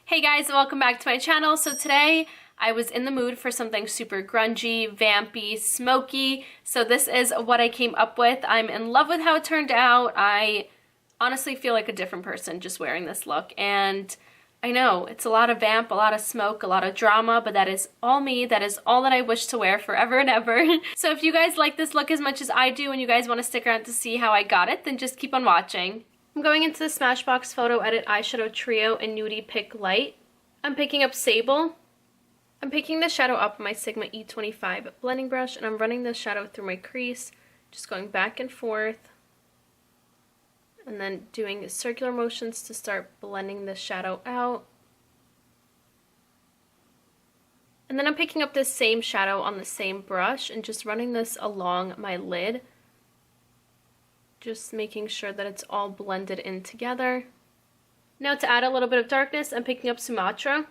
Hey guys, welcome back to my channel. So today I was in the mood for something super grungy, vampy, smoky. So this is what I came up with. I'm in love with how it turned out. I honestly feel like a different person just wearing this look. And I know it's a lot of vamp, a lot of smoke, a lot of drama, but that is all me. That is all that I wish to wear forever and ever. So if you guys like this look as much as I do and you guys want to stick around to see how I got it, then just keep on watching. I'm going into the Smashbox Photo Edit Eyeshadow Trio in Nudie Pick Light. I'm picking up Sable. I'm picking the shadow up with my Sigma E25 blending brush, and I'm running the shadow through my crease, just going back and forth, and then doing circular motions to start blending the shadow out. And then I'm picking up this same shadow on the same brush and just running this along my lid, just making sure that it's all blended in together. Now to add a little bit of darkness, I'm picking up Sumatra.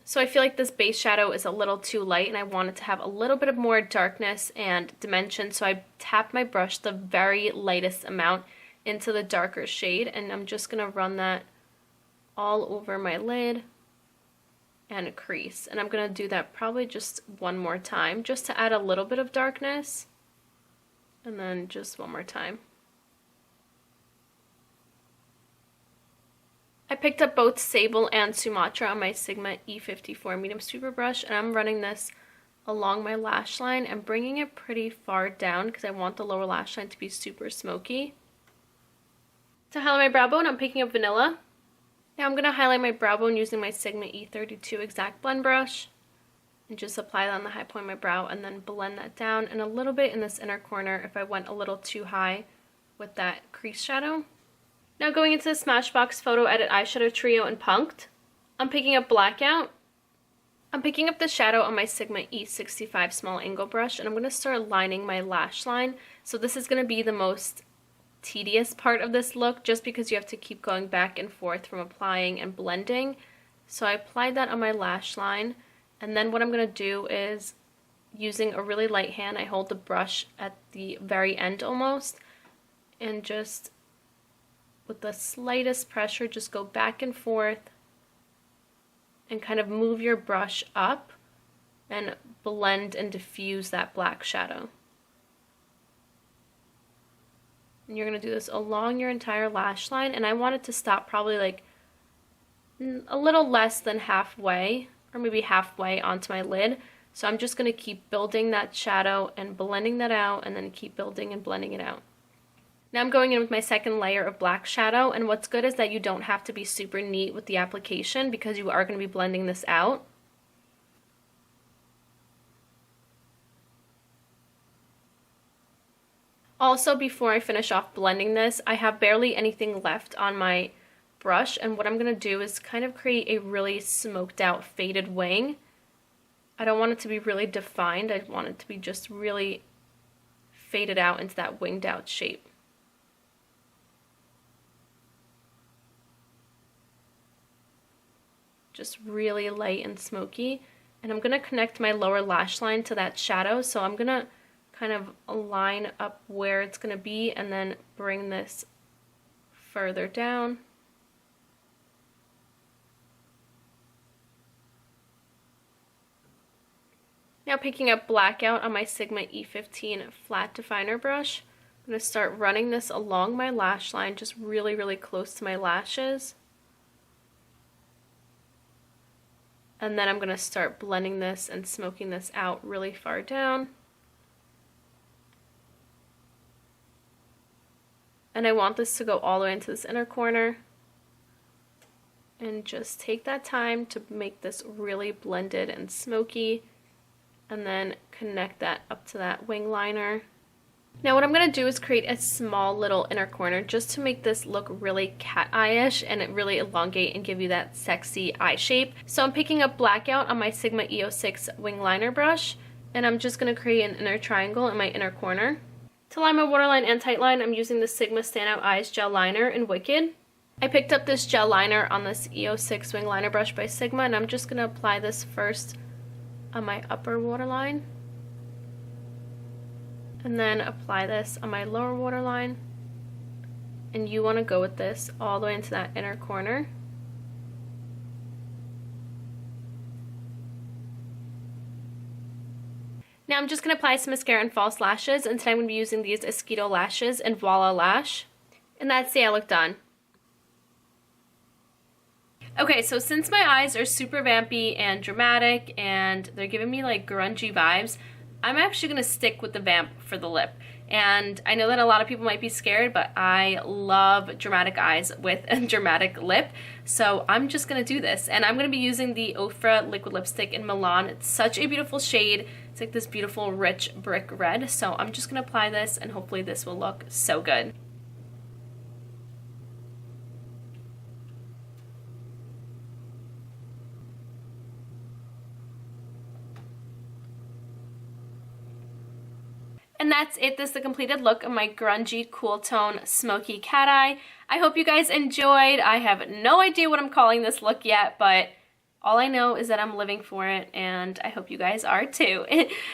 So I feel like this base shadow is a little too light and I want it to have a little bit of more darkness and dimension, so I tapped my brush the very lightest amount into the darker shade, and I'm just going to run that all over my lid and a crease. And I'm going to do that probably just one more time, just to add a little bit of darkness, and then just one more time. I picked up both Sable and Sumatra on my Sigma E54 medium sweeper brush, and I'm running this along my lash line and bringing it pretty far down because I want the lower lash line to be super smoky. To highlight my brow bone, I'm picking up Vanilla. Now I'm going to highlight my brow bone using my Sigma E32 Exact Blend brush and just apply that on the high point of my brow and then blend that down, and a little bit in this inner corner if I went a little too high with that crease shadow. Now going into the Smashbox Photo Edit Eyeshadow Trio in Punked, I'm picking up Blackout. I'm picking up the shadow on my Sigma E65 small angle brush, and I'm going to start lining my lash line. So this is going to be the most tedious part of this look, just because you have to keep going back and forth from applying and blending. So I applied that on my lash line, and then what I'm going to do is, using a really light hand, I hold the brush at the very end almost, and just with the slightest pressure, just go back and forth and kind of move your brush up and blend and diffuse that black shadow. And you're going to do this along your entire lash line, and I want it to stop probably like a little less than halfway, or maybe halfway onto my lid. So I'm just going to keep building that shadow and blending that out, and then keep building and blending it out. Now I'm going in with my second layer of black shadow, and what's good is that you don't have to be super neat with the application because you are going to be blending this out. Also, before I finish off blending this, I have barely anything left on my brush, and what I'm going to do is kind of create a really smoked out faded wing. I don't want it to be really defined, I want it to be just really faded out into that winged out shape. Just really light and smoky, and I'm going to connect my lower lash line to that shadow, so I'm going to kind of line up where it's going to be and then bring this further down. Now picking up Blackout on my Sigma E15 flat definer brush, I'm going to start running this along my lash line, just really, really close to my lashes. And then I'm going to start blending this and smoking this out really far down. And I want this to go all the way into this inner corner. And just take that time to make this really blended and smoky. And then connect that up to that wing liner. Now what I'm going to do is create a small little inner corner just to make this look really cat eye-ish and it really elongate and give you that sexy eye shape. So I'm picking up Blackout on my Sigma E06 wing liner brush, and I'm just going to create an inner triangle in my inner corner. To line my waterline and tightline, I'm using the Sigma Standout Eyes Gel Liner in Wicked. I picked up this gel liner on this E06 wing liner brush by Sigma, and I'm just going to apply this first on my upper waterline, and then apply this on my lower waterline, and you want to go with this all the way into that inner corner. Now I'm just going to apply some mascara and false lashes, and today I'm going to be using these Mosquito lashes in Voila Lash. And that's the eye look done. Okay, so since my eyes are super vampy and dramatic and they're giving me like grungy vibes, I'm actually going to stick with the vamp for the lip. And I know that a lot of people might be scared, but I love dramatic eyes with a dramatic lip. So I'm just going to do this. And I'm going to be using the Ofra liquid lipstick in Milan. It's such a beautiful shade. It's like this beautiful rich brick red. So I'm just going to apply this and hopefully this will look so good. And that's it. This is the completed look of my grungy, cool tone, smoky cat eye. I hope you guys enjoyed. I have no idea what I'm calling this look yet, but all I know is that I'm living for it, and I hope you guys are too.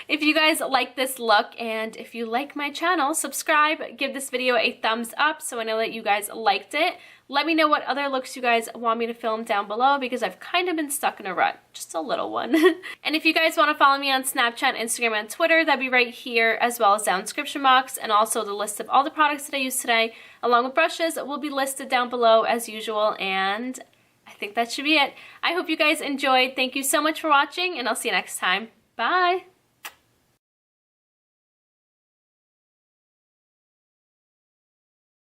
If you guys like this look, and if you like my channel, subscribe, give this video a thumbs up so I know that you guys liked it. Let me know what other looks you guys want me to film down below, because I've kind of been stuck in a rut. Just a little one. And if you guys want to follow me on Snapchat, Instagram, and Twitter, that'd be right here, as well as down in the description box. And also the list of all the products that I used today, along with brushes, will be listed down below as usual. And I think that should be it. I hope you guys enjoyed. Thank you so much for watching, and I'll see you next time. Bye!